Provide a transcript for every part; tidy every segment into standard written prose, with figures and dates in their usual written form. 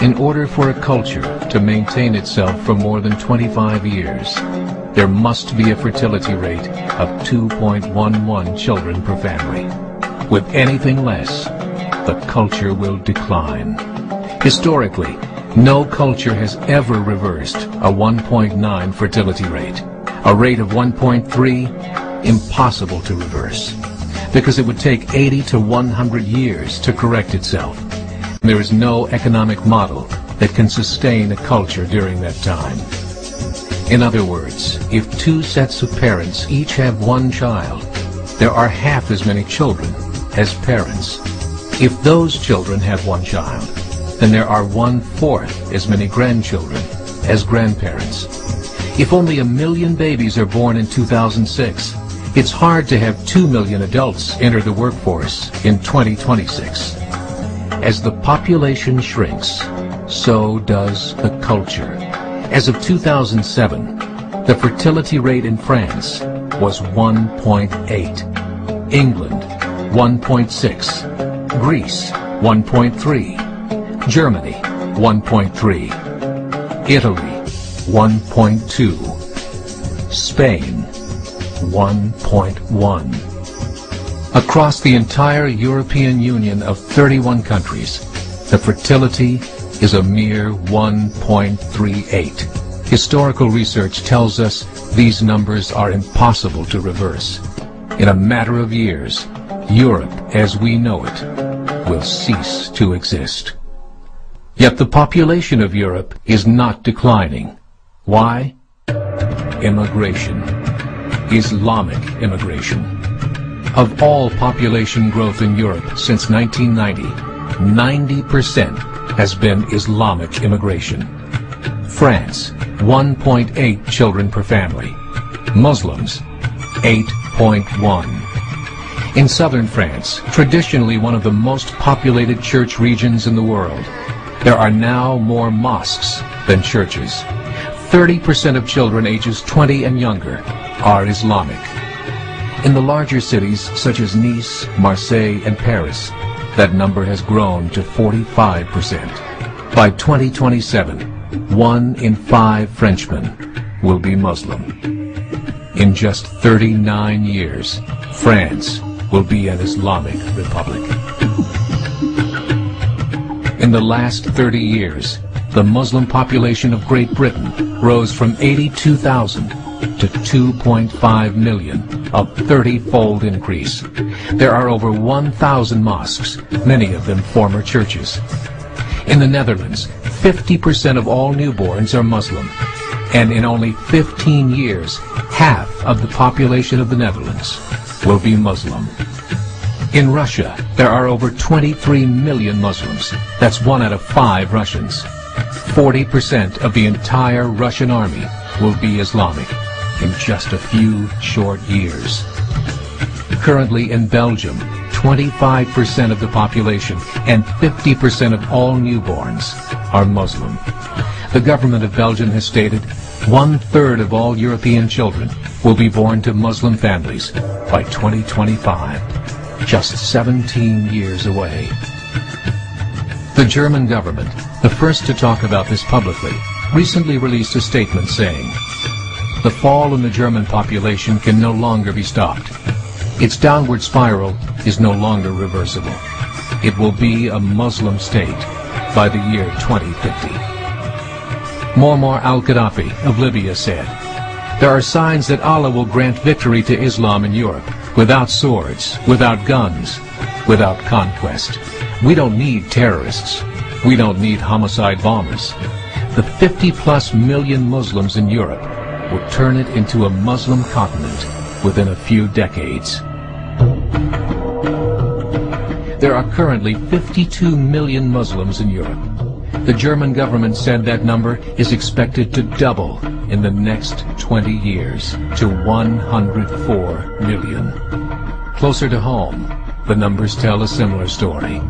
In order for a culture to maintain itself for more than 25 years, there must be a fertility rate of 2.11 children per family. With anything less, the culture will decline. Historically, no culture has ever reversed a 1.9 fertility rate. A rate of 1.3, impossible to reverse, because it would take 80 to 100 years to correct itself. There is no economic model that can sustain a culture during that time. In other words, if two sets of parents each have one child, there are half as many children as parents. If those children have one child, then there are 1/4 as many grandchildren as grandparents. If only 1 million babies are born in 2006, it's hard to have 2 million adults enter the workforce in 2026. As the population shrinks, so does the culture. As of 2007, the fertility rate in France was 1.8, England 1.6, Greece 1.3, Germany 1.3, Italy 1.2, Spain 1.1. Across the entire European Union of 31 countries, the fertility is a mere 1.38. Historical research tells us these numbers are impossible to reverse. In a matter of years, Europe as we know it will cease to exist. Yet the population of Europe is not declining. Why? Immigration. Islamic immigration. Of all population growth in Europe since 1990, 90% has been Islamic immigration. France, 1.8 children per family. Muslims, 8.1. In southern France, traditionally one of the most populated church regions in the world, there are now more mosques than churches. 30% of children ages 20 and younger are Islamic. In the larger cities such as Nice, Marseille, and Paris, that number has grown to 45%. By 2027, 1 in 5 Frenchmen will be Muslim. In just 39 years, France will be an Islamic republic. In the last 30 years, the Muslim population of Great Britain rose from 82,000 to 2.5 million, a 30-fold increase. There are over 1,000 mosques, many of them former churches. In the Netherlands, 50% of all newborns are Muslim, and in only 15 years, half of the population of the Netherlands will be Muslim. In Russia, there are over 23 million Muslims. That's 1 out of 5 Russians. 40% of the entire Russian army will be Islamic in just a few short years. Currently in Belgium, 25% of the population and 50% of all newborns are Muslim. The government of Belgium has stated 1/3 of all European children will be born to Muslim families by 2025, just 17 years away. The German government, the first to talk about this publicly, recently released a statement saying, "The fall in the German population can no longer be stopped. Its downward spiral is no longer reversible. It will be a Muslim state by the year 2050. Muammar al-Gaddafi of Libya said, "There are signs that Allah will grant victory to Islam in Europe, without swords, without guns, without conquest. We don't need terrorists. We don't need homicide bombers. The 50+ million Muslims in Europe will turn it into a Muslim continent within a few decades." There are currently 52 million Muslims in Europe. The German government said that number is expected to double in the next 20 years to 104 million. Closer to home, the numbers tell a similar story.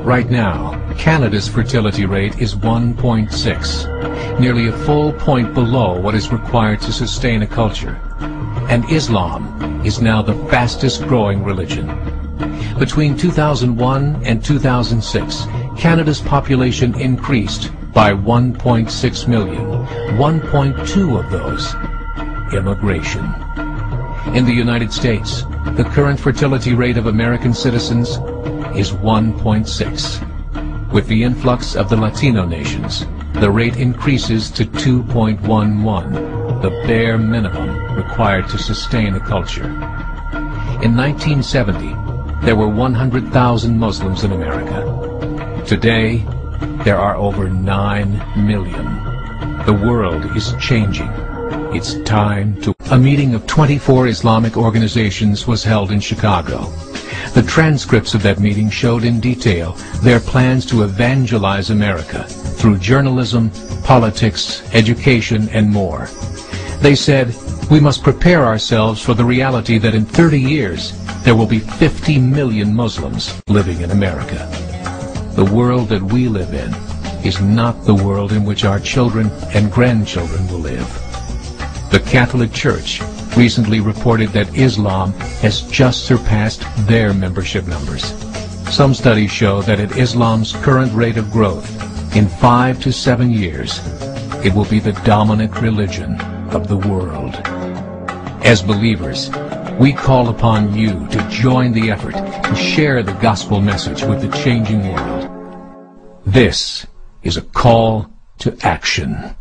Right now, Canada's fertility rate is 1.6, nearly a full point below what is required to sustain a culture. And Islam is now the fastest growing religion. Between 2001 and 2006, Canada's population increased by 1.6 million, 1.2 of those immigration. In the United States, the current fertility rate of American citizens is 1.6. With the influx of the Latino nations, the rate increases to 2.11, the bare minimum required to sustain a culture. In 1970, there were 100,000 Muslims in America. Today, there are over 9 million. The world is changing. It's time to... A meeting of 24 Islamic organizations was held in Chicago. The transcripts of that meeting showed in detail their plans to evangelize America through journalism, politics, education, and more. They said, we must prepare ourselves for the reality that in 30 years, there will be 50 million Muslims living in America. The world that we live in is not the world in which our children and grandchildren will live. The Catholic Church recently reported that Islam has just surpassed their membership numbers. Some studies show that at Islam's current rate of growth, in 5 to 7 years, it will be the dominant religion of the world. As believers, we call upon you to join the effort to share the gospel message with the changing world. This is a call to action.